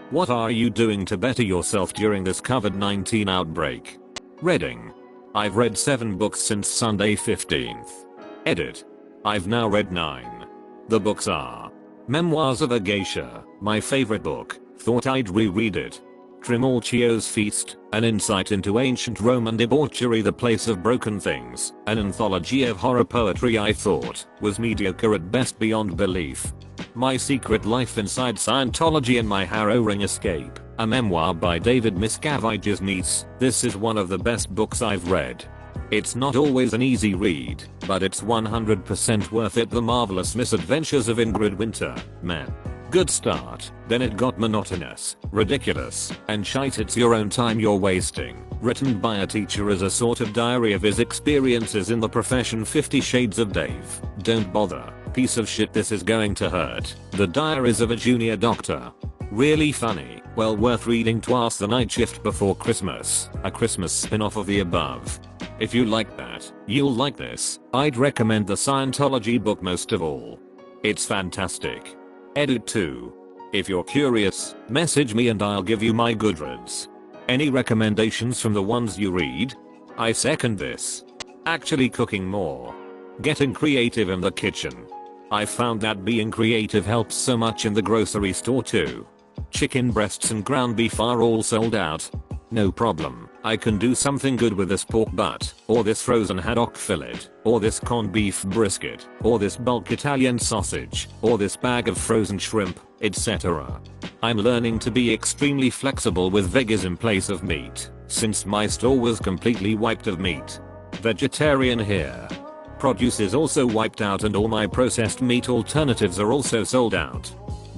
What are you doing to better yourself during this COVID-19 outbreak? Reading. I've read 7 books since Sunday 15th. Edit. I've now read 9. The books are Memoirs of a Geisha, my favorite book, thought I'd reread it. Trimalchio's Feast, an insight into ancient Roman debauchery, The Place of Broken Things, an anthology of horror poetry I thought was mediocre at best beyond belief. My Secret Life Inside Scientology and My Harrowing Escape, a memoir by David Miscavige's niece. This is one of the best books I've read. It's not always an easy read, but it's 100% worth it. The Marvelous Misadventures of Ingrid Winter, man. Good start, then it got monotonous, ridiculous, and shite. It's your own time you're wasting. Written by a teacher as a sort of diary of his experiences in the profession. 50 Shades of Dave. Don't bother. Piece of shit, this is going to hurt. The Diaries of a Junior Doctor. Really funny, well worth reading. Twice the Night Shift Before Christmas, a Christmas spin-off of the above. If you like that, you'll like this. I'd recommend the Scientology book most of all. It's fantastic. Edit 2. If you're curious, message me and I'll give you my Goodreads. Any recommendations from the ones you read? I second this. Actually cooking more. Getting creative in the kitchen. I found that being creative helps so much in the grocery store too. Chicken breasts and ground beef are all sold out. No problem, I can do something good with this pork butt, or this frozen haddock fillet, or this corned beef brisket, or this bulk Italian sausage, or this bag of frozen shrimp, etc. I'm learning to be extremely flexible with veggies in place of meat, since my store was completely wiped of meat. Vegetarian here. Produce is also wiped out and all my processed meat alternatives are also sold out.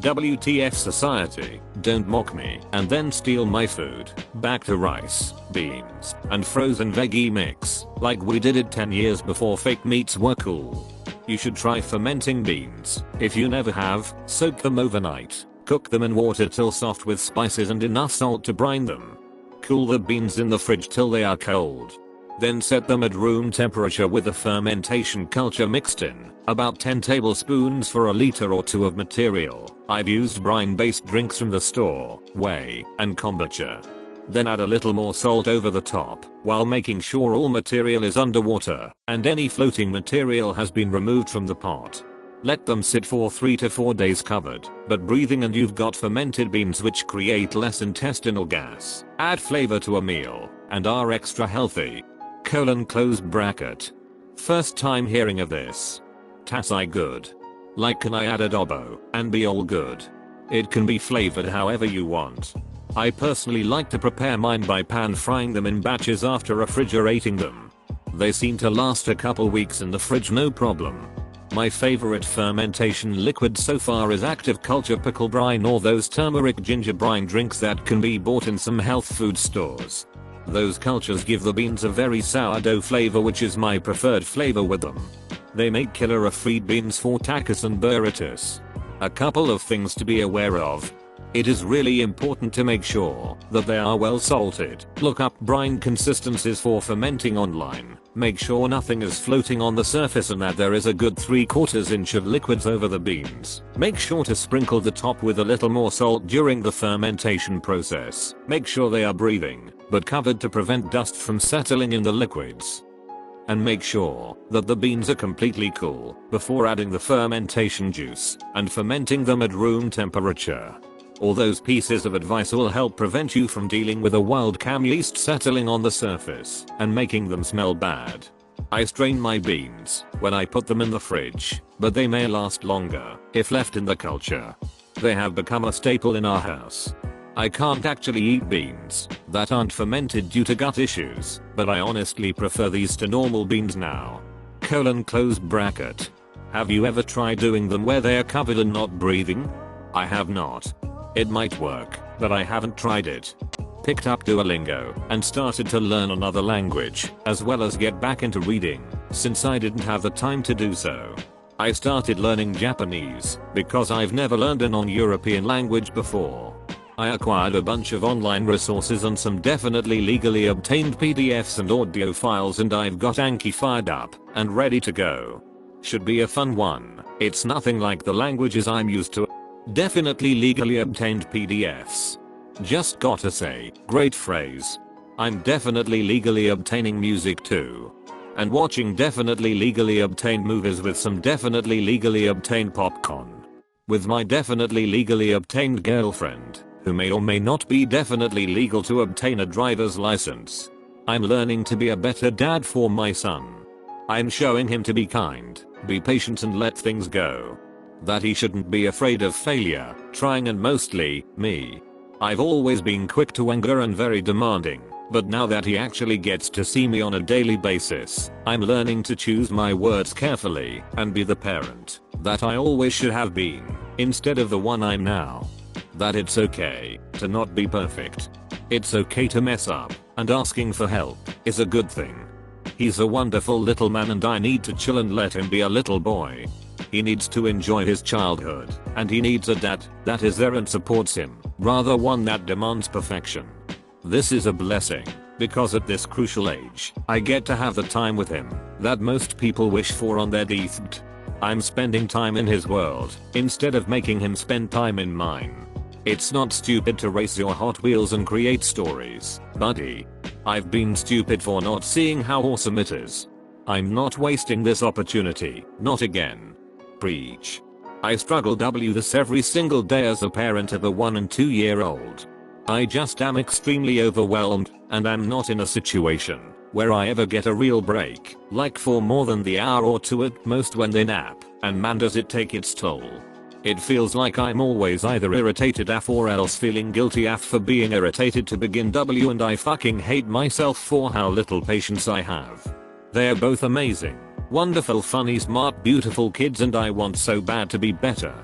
WTF society, don't mock me and then steal my food. Back to rice, beans, and frozen veggie mix, like we did it 10 years before fake meats were cool. You should try fermenting beans. If you never have, soak them overnight. Cook them in water till soft with spices and enough salt to brine them. Cool the beans in the fridge till they are cold. Then set them at room temperature with the fermentation culture mixed in, about 10 tablespoons for a liter or 2 of material. I've used brine-based drinks from the store, whey, and kombucha. Then add a little more salt over the top, while making sure all material is underwater, and any floating material has been removed from the pot. Let them sit for 3 to 4 days covered, but breathing, and you've got fermented beans which create less intestinal gas, add flavor to a meal, and are extra healthy. Close bracket. First time hearing of this. Tasai good. Like, can I add adobo and be all good? It can be flavored however you want. I personally like to prepare mine by pan frying them in batches after refrigerating them. They seem to last a couple weeks in the fridge no problem. My favorite fermentation liquid so far is active culture pickle brine, or those turmeric ginger brine drinks that can be bought in some health food stores. Those cultures give the beans a very sourdough flavor, which is my preferred flavor with them. They make killer refried beans for tacos and burritos. A couple of things to be aware of. It is really important to make sure that they are well salted. Look up brine consistencies for fermenting online. Make sure nothing is floating on the surface and that there is a good 3/4 inch of liquids over the beans. Make sure to sprinkle the top with a little more salt during the fermentation process. Make sure they are breathing, but covered to prevent dust from settling in the liquids. And make sure that the beans are completely cool before adding the fermentation juice and fermenting them at room temperature. All those pieces of advice will help prevent you from dealing with a wild cam yeast settling on the surface and making them smell bad. I strain my beans when I put them in the fridge, but they may last longer if left in the culture. They have become a staple in our house. I can't actually eat beans that aren't fermented due to gut issues, but I honestly prefer these to normal beans now. Close bracket. Have you ever tried doing them where they are covered and not breathing? I have not. It might work, but I haven't tried it. Picked up Duolingo and started to learn another language, as well as get back into reading, since I didn't have the time to do so. I started learning Japanese because I've never learned a non-European language before. I acquired a bunch of online resources and some definitely legally obtained PDFs and audio files, and I've got Anki fired up and ready to go. Should be a fun one. It's nothing like the languages I'm used to. Definitely legally obtained PDFs. Just gotta say, great phrase. I'm definitely legally obtaining music too. And watching definitely legally obtained movies with some definitely legally obtained popcorn. With my definitely legally obtained girlfriend, who may or may not be definitely legal to obtain a driver's license. I'm learning to be a better dad for my son. I'm showing him to be kind, be patient and let things go. That he shouldn't be afraid of failure, trying and mostly, me. I've always been quick to anger and very demanding, but now that he actually gets to see me on a daily basis, I'm learning to choose my words carefully and be the parent that I always should have been, instead of the one I'm now. That it's okay to not be perfect. It's okay to mess up, and asking for help is a good thing. He's a wonderful little man and I need to chill and let him be a little boy. He needs to enjoy his childhood, and he needs a dad that is there and supports him, rather one that demands perfection. This is a blessing, because at this crucial age, I get to have the time with him that most people wish for on their deathbed. I'm spending time in his world, instead of making him spend time in mine. It's not stupid to race your Hot Wheels and create stories, buddy. I've been stupid for not seeing how awesome it is. I'm not wasting this opportunity, not again. Preach. I struggle this every single day as a parent of a 1 and 2 year old. I just am extremely overwhelmed, and I'm not in a situation where I ever get a real break, like for more than the hour or two at most when they nap, and man does it take its toll. It feels like I'm always either irritated AF or else feeling guilty AF for being irritated to begin and I fucking hate myself for how little patience I have. They're both amazing, wonderful, funny, smart, beautiful kids and I want so bad to be better.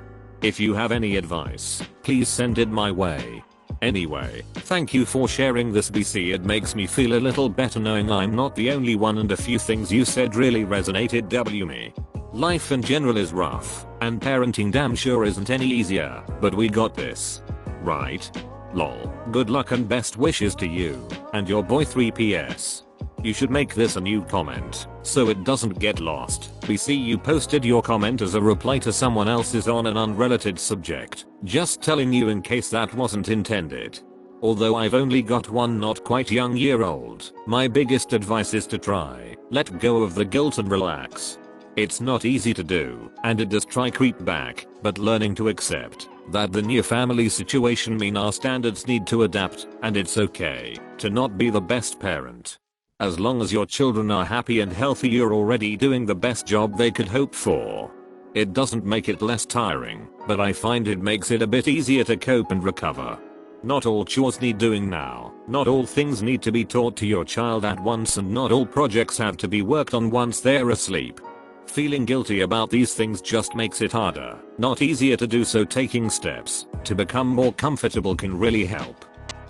If you have any advice, please send it my way. Anyway, thank you for sharing this BC. It makes me feel a little better knowing I'm not the only one and a few things you said really resonated me. Life in general is rough, and parenting damn sure isn't any easier, but we got this. Right? Lol. Good luck and best wishes to you, and your boy 3PS. You should make this a new comment, so it doesn't get lost. BC, you posted your comment as a reply to someone else's on an unrelated subject. Just telling you in case that wasn't intended. Although I've only got one not quite young year old, my biggest advice is to try, let go of the guilt and relax. It's not easy to do, and it does try creep back, but learning to accept that the new family situation mean our standards need to adapt, and it's okay to not be the best parent. As long as your children are happy and healthy, you're already doing the best job they could hope for. It doesn't make it less tiring, but I find it makes it a bit easier to cope and recover. Not all chores need doing now, not all things need to be taught to your child at once, and not all projects have to be worked on once they're asleep. Feeling guilty about these things just makes it harder, not easier to do, so taking steps to become more comfortable can really help.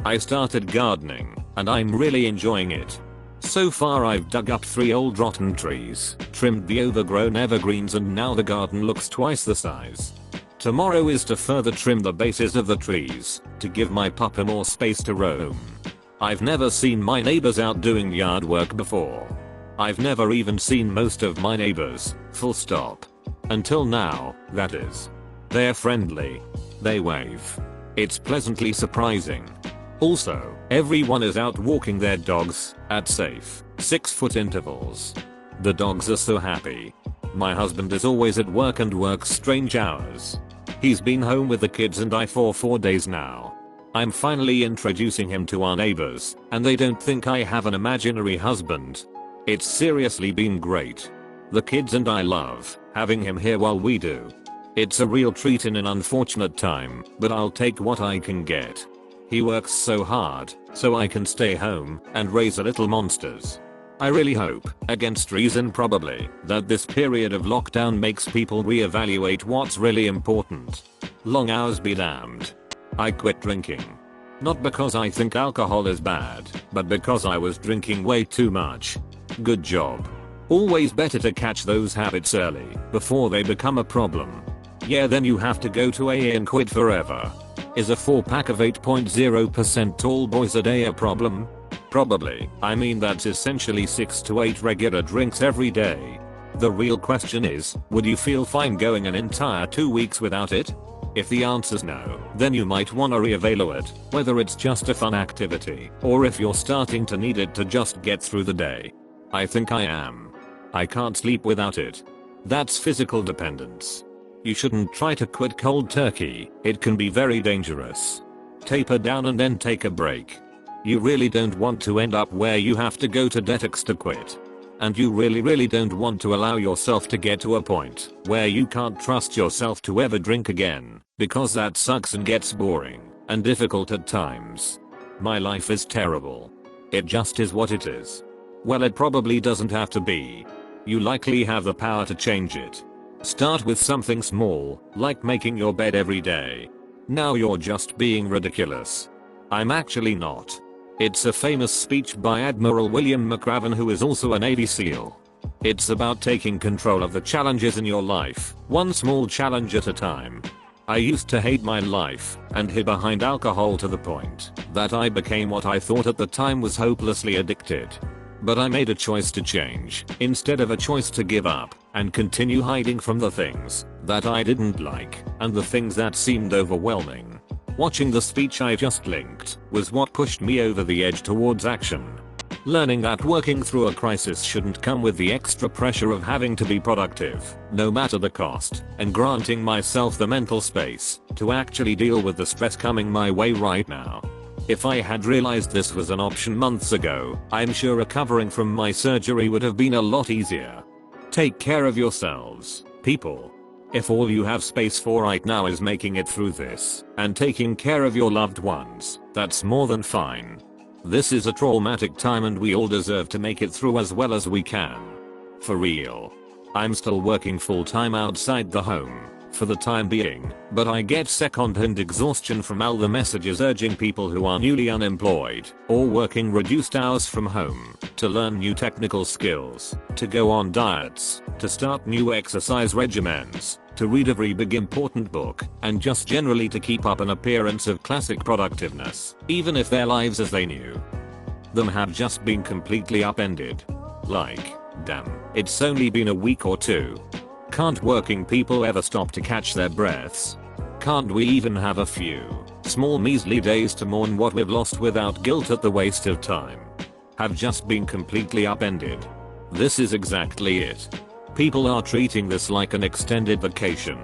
I started gardening, and I'm really enjoying it. So far I've dug up 3 old rotten trees, trimmed the overgrown evergreens, and now the garden looks twice the size. Tomorrow is to further trim the bases of the trees, to give my puppy more space to roam. I've never seen my neighbors out doing yard work before. I've never even seen most of my neighbors, full stop. Until now, that is. They're friendly. They wave. It's pleasantly surprising. Also, everyone is out walking their dogs, at safe, 6-foot intervals. The dogs are so happy. My husband is always at work and works strange hours. He's been home with the kids and I for 4 days now. I'm finally introducing him to our neighbors, and they don't think I have an imaginary husband. It's seriously been great. The kids and I love having him here while we do. It's a real treat in an unfortunate time, but I'll take what I can get. He works so hard, so I can stay home and raise little monsters. I really hope, against reason probably, that this period of lockdown makes people reevaluate what's really important. Long hours be damned. I quit drinking. Not because I think alcohol is bad, but because I was drinking way too much. Good job. Always better to catch those habits early, before they become a problem. Yeah, then you have to go to AA and quit forever. Is a 4-pack of 8.0% tall boys a day a problem? Probably. I mean, that's essentially 6 to 8 regular drinks every day. The real question is, would you feel fine going an entire 2 weeks without it? If the answer's no, then you might wanna reevaluate whether it's just a fun activity or if you're starting to need it to just get through the day. I think I am. I can't sleep without it. That's physical dependence. You shouldn't try to quit cold turkey, it can be very dangerous. Taper down and then take a break. You really don't want to end up where you have to go to detox to quit. And you really don't want to allow yourself to get to a point where you can't trust yourself to ever drink again, because that sucks and gets boring and difficult at times. My life is terrible. It just is what it is. Well, it probably doesn't have to be. You likely have the power to change it. Start with something small, like making your bed every day. Now you're just being ridiculous. I'm actually not. It's a famous speech by Admiral William McRaven, who is also a Navy SEAL. It's about taking control of the challenges in your life, one small challenge at a time. I used to hate my life and hid behind alcohol to the point that I became what I thought at the time was hopelessly addicted. But I made a choice to change instead of a choice to give up and continue hiding from the things that I didn't like and the things that seemed overwhelming. Watching the speech I just linked was what pushed me over the edge towards action. Learning that working through a crisis shouldn't come with the extra pressure of having to be productive, no matter the cost, and granting myself the mental space to actually deal with the stress coming my way right now. If I had realized this was an option months ago, I'm sure recovering from my surgery would have been a lot easier. Take care of yourselves, people. If all you have space for right now is making it through this and taking care of your loved ones, that's more than fine. This is a traumatic time and we all deserve to make it through as well as we can. For real. I'm still working full time outside the home for the time being, but I get second-hand exhaustion from all the messages urging people who are newly unemployed or working reduced hours from home to learn new technical skills, to go on diets, to start new exercise regimens, to read every big important book, and just generally to keep up an appearance of classic productiveness, even if their lives as they knew them have just been completely upended. Like, damn, it's only been a week or two. Can't working people ever stop to catch their breaths? Can't we even have a few small measly days to mourn what we've lost without guilt at the waste of time? Have just been completely upended. This is exactly it. People are treating this like an extended vacation.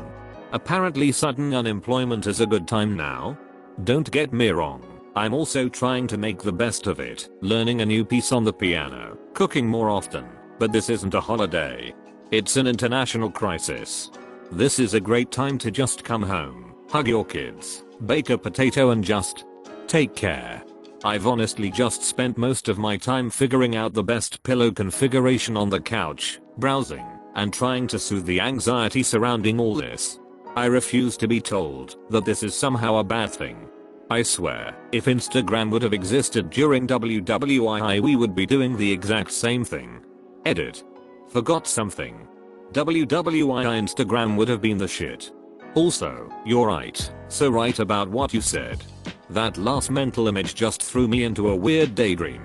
Apparently sudden unemployment is a good time now. Don't get me wrong, I'm also trying to make the best of it, learning a new piece on the piano, cooking more often, but this isn't a holiday. It's an international crisis. This is a great time to just come home, hug your kids, bake a potato and just take care. I've honestly just spent most of my time figuring out the best pillow configuration on the couch, browsing, and trying to soothe the anxiety surrounding all this. I refuse to be told that this is somehow a bad thing. I swear, if Instagram would have existed during WWII, we would be doing the exact same thing. Edit. Forgot something. WWII Instagram would have been the shit. Also, you're right, so right about what you said. That last mental image just threw me into a weird daydream.